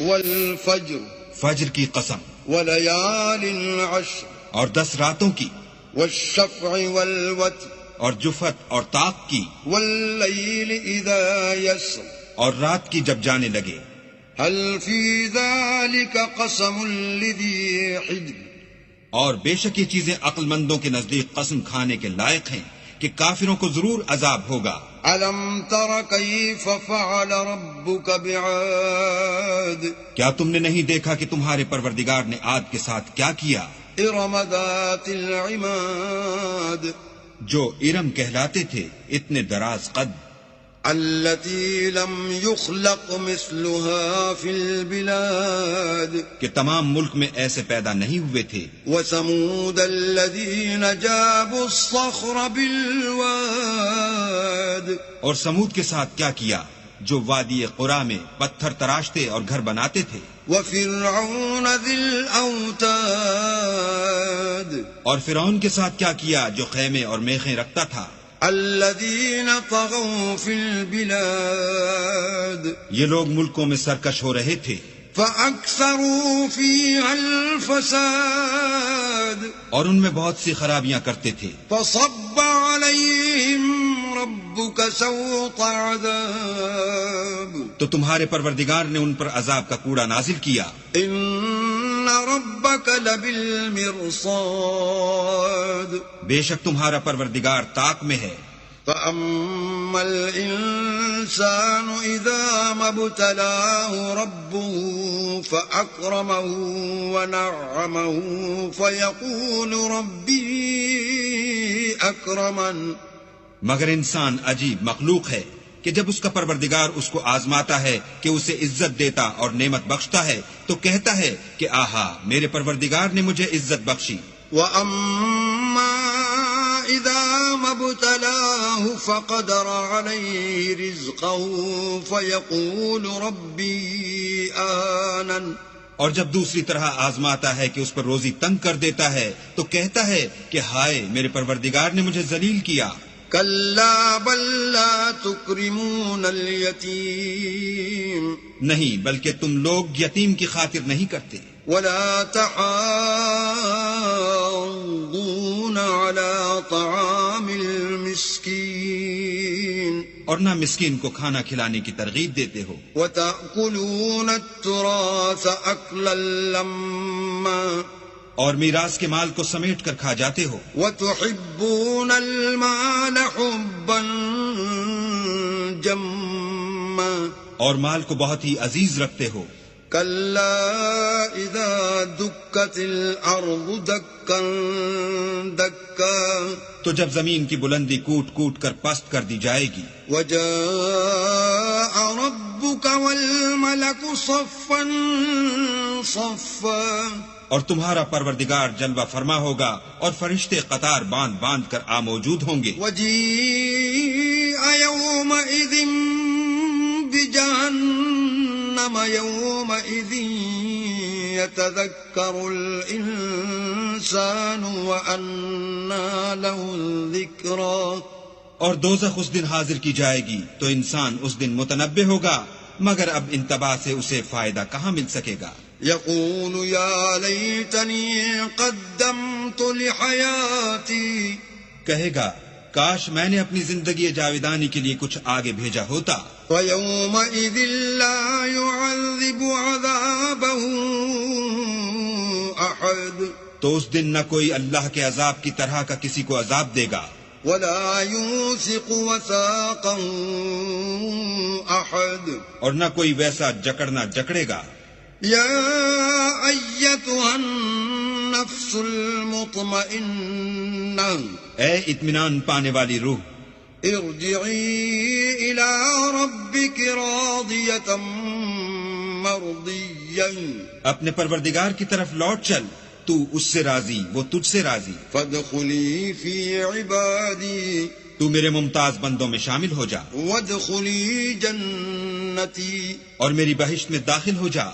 والفجر فجر کی قسم، وليال عشر اور 10 راتوں کی، والشفع والوتر اور جفت اور طاق کی، والليل إذا يسر اور رات کی جب جانے لگے. هل في ذلك قسم لذي حجر اور بے شک یہ چیزیں عقل مندوں کے نزدیک قسم کھانے کے لائق ہیں کہ کافروں کو ضرور عذاب ہوگا. ألم تر كيف فعل ربك بعاد کیا تم نے نہیں دیکھا کہ تمہارے پروردگار نے عاد کے ساتھ کیا کیا؟ إرم ذات العماد جو ارم کہلاتے تھے، اتنے دراز قد، التي لم يخلق مثلها في البلاد کہ تمام ملک میں ایسے پیدا نہیں ہوئے تھے. وثمود الذين جابوا الصخر بالواد اور سمود کے ساتھ کیا کیا جو وادی قرا میں پتھر تراشتے اور گھر بناتے تھے. وفرعون ذي الأوتاد اور فرعون کے ساتھ کیا کیا جو خیمے اور میخیں رکھتا تھا. الذين طغوا في البلاد یہ لوگ ملکوں میں سرکش ہو رہے تھے فأكثروا فيها الفساد اور ان میں بہت سی خرابیاں کرتے تھے. فصب عليهم ربك سوط عذاب تو تمہارے پروردگار نے ان پر عذاب کا کوڑا نازل کیا. إن ربك لبالمرصاد بے شک تمہارا پروردگار طاق میں ہے. فأما الإنسان إذا ما ابتلاه ربه فأكرمه ونعمه فيقول ربي أكرمن مگر انسان عجیب مخلوق ہے کہ جب اس کا پروردگار اس کو آزماتا ہے کہ اسے عزت دیتا اور نعمت بخشتا ہے تو کہتا ہے کہ آہا میرے پروردگار نے مجھے عزت بخشی. وأما إذا ما ابتلاه فقدر عليه رزقه فيقول ربي أهانن اور جب دوسری طرح آزماتا ہے کہ اس پر روزی تنگ کر دیتا ہے تو کہتا ہے کہ ہائے میرے پروردگار نے مجھے ذلیل کیا. كلا بل لا تكرمون اليتيم نہیں بلکہ تم لوگ یتیم کی خاطر نہیں کرتے. ولا تحاضون على طعام المسكين اور نہ مسکین کو کھانا کھلانے کی ترغیب دیتے ہو. وتأكلون التراث أكلا لما اور میراث کے مال کو سمیٹ کر کھا جاتے ہو. وتحبون المال حبا جما اور مال کو بہت ہی عزیز رکھتے ہو. كلا إذا دكت الأرض دكا دكا تو جب زمین کی بلندی کوٹ کوٹ کر پست کر دی جائے گی. وجاء ربك والملك صفا صفا اور تمہارا پروردگار جلوہ فرما ہوگا اور فرشتے قطار باندھ باندھ کر موجود ہوں گے. وجيء يومئذ بجهنم يومئذ يتذكر الإنسان وأنى له الذكرى اور دوزخ اس دن حاضر کی جائے گی تو انسان اس دن متنبہ ہوگا مگر اب انتباہ سے اسے فائدہ کہاں مل سکے گا. يقول يا ليتني قدمت لحياتي کہے گا کاش میں نے اپنی زندگی جاویدانی کے لیے کچھ آگے بھیجا ہوتا. ويومئذ لا يعذب عذابه أحد تو اس دن نہ کوئی اللہ کے عذاب کی طرح کا کسی کو عذاب دے گا. ولا يوثق وثاقا أحد اور نہ کوئی ویسا جکڑنا جکڑے گا. يا أيتها النفس المطمئنة اے اطمینان پانے والی روح، ارجعي إلى ربك راضية مرضية اپنے پروردگار کی طرف لوٹ چل، تو اس سے راضی وہ تجھ سے راضی. فادخلي في عبادي تو میرے ممتاز بندوں میں شامل ہو جا وادخلي جنتي اور میری بہشت میں داخل ہو جا.